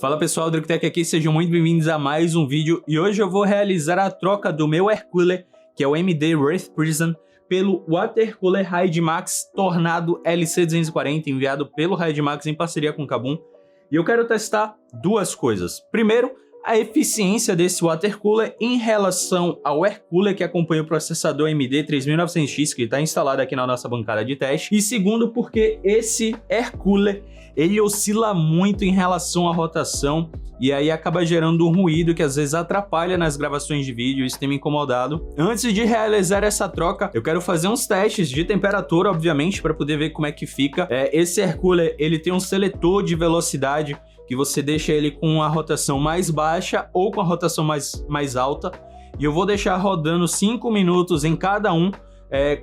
Fala pessoal, DruckTech aqui, sejam muito bem-vindos a mais um vídeo e hoje eu vou realizar a troca do meu Air Cooler, que é o MD Wraith Prison, pelo Water Cooler Raidmax Tornado LC240, enviado pelo Raidmax em parceria com o Kabum. E eu quero testar duas coisas. Primeiro, a eficiência desse Water Cooler em relação ao Air Cooler que acompanha o processador AMD 3900X que está instalado aqui na nossa bancada de teste. E segundo, porque esse Air Cooler ele oscila muito em relação à rotação e aí acaba gerando um ruído que às vezes atrapalha nas gravações de vídeo. Isso tem me incomodado. Antes de realizar essa troca, eu quero fazer uns testes de temperatura, obviamente, para poder ver como é que fica. Esse Air Cooler ele tem um seletor de velocidade que você deixa ele com a rotação mais baixa ou com a rotação mais alta. E eu vou deixar rodando 5 minutos em cada um,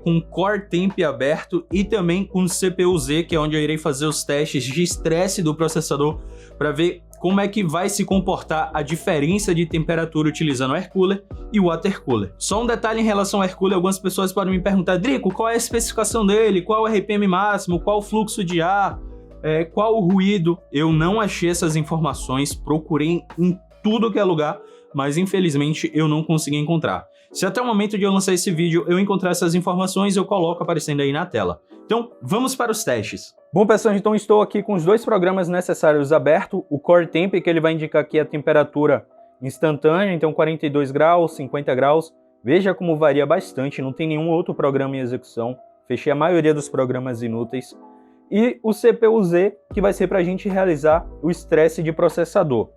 com Core Temp aberto e também com CPU-Z, que é onde eu irei fazer os testes de estresse do processador para ver como é que vai se comportar a diferença de temperatura utilizando o Air Cooler e o Water Cooler. Só um detalhe em relação ao Air Cooler, algumas pessoas podem me perguntar: Drico, qual é a especificação dele? Qual é o RPM máximo? Qual o fluxo de ar? Qual o ruído? Eu não achei essas informações, procurei em tudo que é lugar, mas infelizmente eu não consegui encontrar. Se até o momento de eu lançar esse vídeo eu encontrar essas informações, eu coloco aparecendo aí na tela. Então, vamos para os testes. Bom, pessoal, então estou aqui com os dois programas necessários abertos. O Core Temp, que ele vai indicar aqui a temperatura instantânea, então 42 graus, 50 graus. Veja como varia bastante, não tem nenhum outro programa em execução. Fechei a maioria dos programas inúteis. E o CPU-Z, que vai ser para a gente realizar o estresse de processador.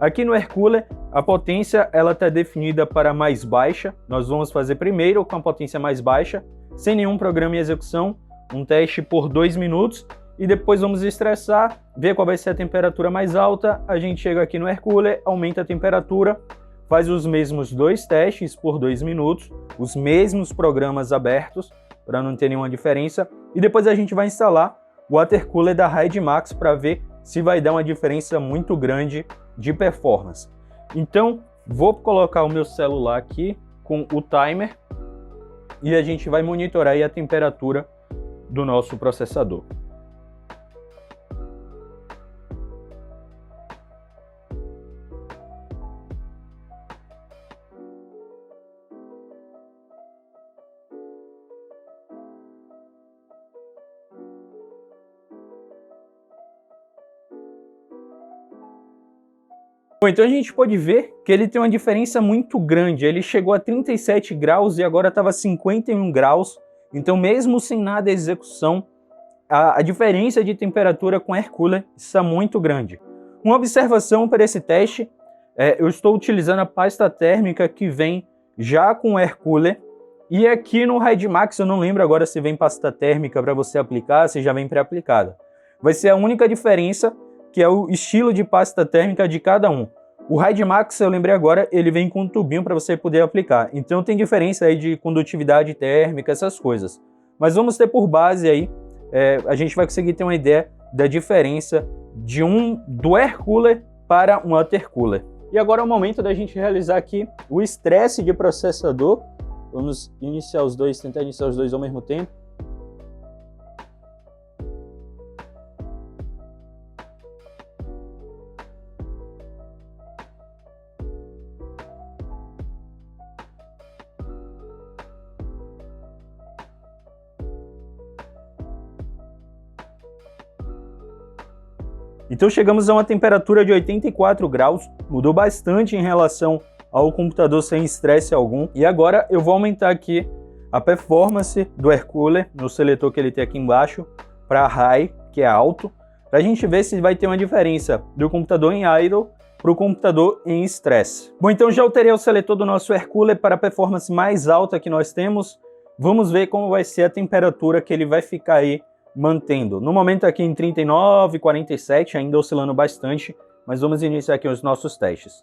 Aqui no Air Cooler, a potência ela está definida para mais baixa. Nós vamos fazer primeiro com a potência mais baixa, sem nenhum programa em execução, um teste por 2 minutos, e depois vamos estressar, ver qual vai ser a temperatura mais alta. A gente chega aqui no Air Cooler, aumenta a temperatura, faz os mesmos 2 testes por 2 minutos, os mesmos programas abertos, para não ter nenhuma diferença, e depois a gente vai instalar o Water Cooler da Raidmax para ver se vai dar uma diferença muito grande de performance. Então, vou colocar o meu celular aqui com o timer e a gente vai monitorar aí a temperatura do nosso processador. Bom, então a gente pode ver que ele tem uma diferença muito grande. Ele chegou a 37 graus e agora estava 51 graus. Então, mesmo sem nada de execução, a diferença de temperatura com Air Cooler está muito grande. Uma observação para esse teste, eu estou utilizando a pasta térmica que vem já com Air Cooler. E aqui no Raidmax, eu não lembro agora se vem pasta térmica para você aplicar, se já vem pré-aplicada. Vai ser a única diferença, que é o estilo de pasta térmica de cada um. O Raidmax, eu lembrei agora, ele vem com um tubinho para você poder aplicar. Então tem diferença aí de condutividade térmica, essas coisas. Mas vamos ter por base aí, a gente vai conseguir ter uma ideia da diferença do Air Cooler para um Water Cooler. E agora é o momento da gente realizar aqui o estresse de processador. Vamos iniciar os dois, tentar iniciar os dois ao mesmo tempo. Então chegamos a uma temperatura de 84 graus, mudou bastante em relação ao computador sem estresse algum. E agora eu vou aumentar aqui a performance do Air Cooler no seletor que ele tem aqui embaixo para High, que é alto, para a gente ver se vai ter uma diferença do computador em idle para o computador em estresse. Bom, então já alterei o seletor do nosso Air Cooler para a performance mais alta que nós temos. Vamos ver como vai ser a temperatura que ele vai ficar aí mantendo. No momento aqui em 39, 47, ainda oscilando bastante, mas vamos iniciar aqui os nossos testes.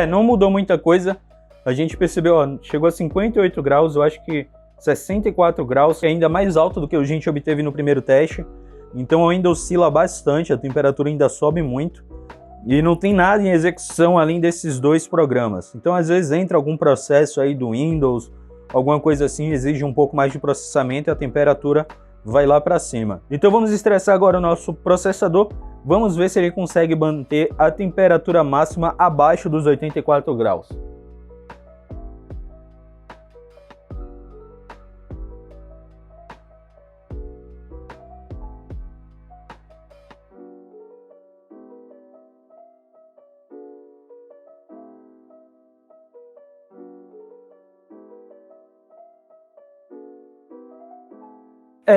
Não mudou muita coisa. A gente percebeu, ó, chegou a 58 graus, eu acho que 64 graus, que é ainda mais alto do que a gente obteve no primeiro teste. Então ainda oscila bastante, a temperatura ainda sobe muito. E não tem nada em execução além desses dois programas. Então às vezes entra algum processo aí do Windows, alguma coisa assim, exige um pouco mais de processamento e a temperatura vai lá para cima. Então vamos estressar agora o nosso processador. Vamos ver se ele consegue manter a temperatura máxima abaixo dos 84 graus.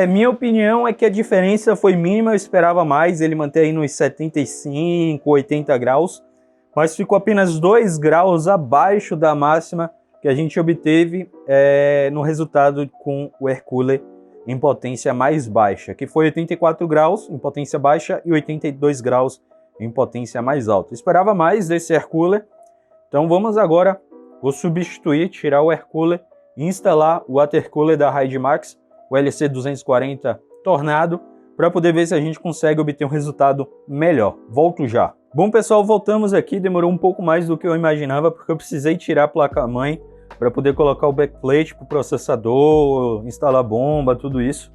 Minha opinião é que a diferença foi mínima, eu esperava mais, ele manter aí nos 75, 80 graus, mas ficou apenas 2 graus abaixo da máxima que a gente obteve no resultado com o air cooler em potência mais baixa, que foi 84 graus em potência baixa e 82 graus em potência mais alta. Eu esperava mais desse air cooler, então vamos agora, vou substituir, tirar o air cooler e instalar o water cooler da HydeMax, o LC240 Tornado, para poder ver se a gente consegue obter um resultado melhor. Volto já. Bom pessoal, voltamos aqui, demorou um pouco mais do que eu imaginava, porque eu precisei tirar a placa-mãe para poder colocar o backplate para o processador, instalar bomba, tudo isso.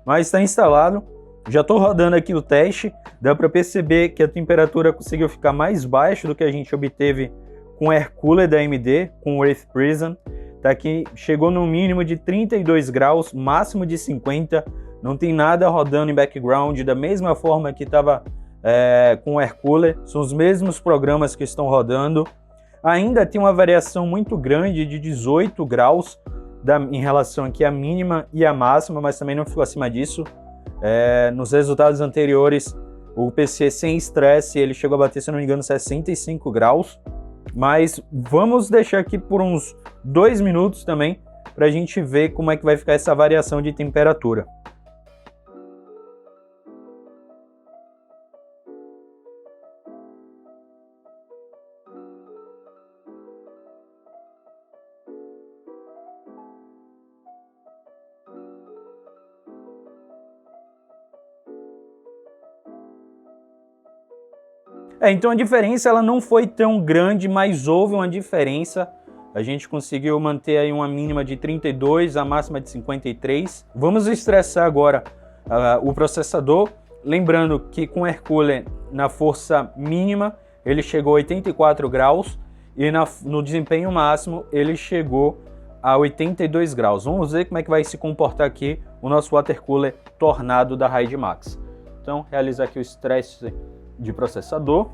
Mas está instalado, já estou rodando aqui o teste, dá para perceber que a temperatura conseguiu ficar mais baixa do que a gente obteve com o air cooler da AMD, com o Wraith Prison. Tá aqui, chegou no mínimo de 32 graus, máximo de 50, não tem nada rodando em background, da mesma forma que estava com o air cooler, são os mesmos programas que estão rodando. Ainda tem uma variação muito grande de 18 graus em relação aqui à mínima e à máxima, mas também não ficou acima disso. Nos resultados anteriores, o PC sem estresse, ele chegou a bater, se não me engano, 65 graus. Mas vamos deixar aqui por uns 2 minutos também para a gente ver como é que vai ficar essa variação de temperatura. Então a diferença ela não foi tão grande, mas houve uma diferença. A gente conseguiu manter aí uma mínima de 32, a máxima de 53. Vamos estressar agora o processador. Lembrando que com o air cooler na força mínima ele chegou a 84 graus e no desempenho máximo ele chegou a 82 graus. Vamos ver como é que vai se comportar aqui o nosso water cooler Tornado da HydeMax. Então realizar aqui o estresse de processador.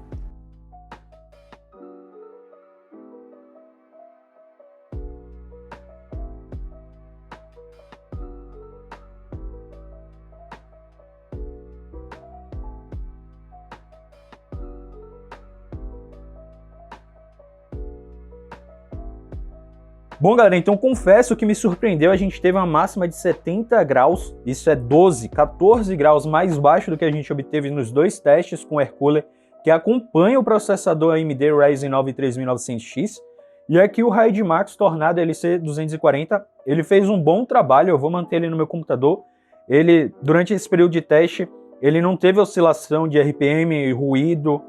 Bom, galera, então confesso que me surpreendeu, a gente teve uma máxima de 70 graus, isso é 14 graus mais baixo do que a gente obteve nos dois testes com o air cooler que acompanha o processador AMD Ryzen 9 3900X, e aqui o HydeMax Tornado LC240, ele fez um bom trabalho, eu vou manter ele no meu computador, durante esse período de teste, ele não teve oscilação de RPM e ruído,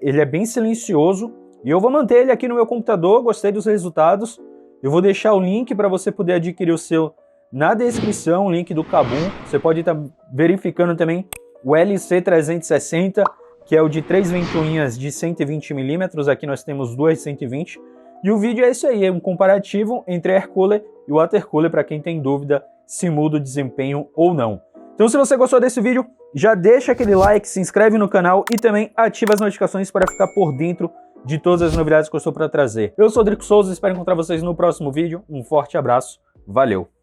ele é bem silencioso, e eu vou manter ele aqui no meu computador, gostei dos resultados. Eu vou deixar o link para você poder adquirir o seu na descrição, o link do Kabum. Você pode estar verificando também o LC360, que é o de 3 ventoinhas de 120mm. Aqui nós temos duas de 120. E o vídeo é esse aí, é um comparativo entre air cooler e water cooler para quem tem dúvida se muda o desempenho ou não. Então se você gostou desse vídeo, já deixa aquele like, se inscreve no canal e também ativa as notificações para ficar por dentro de todas as novidades que eu estou para trazer. Eu sou o Drico Souza, espero encontrar vocês no próximo vídeo. Um forte abraço, valeu!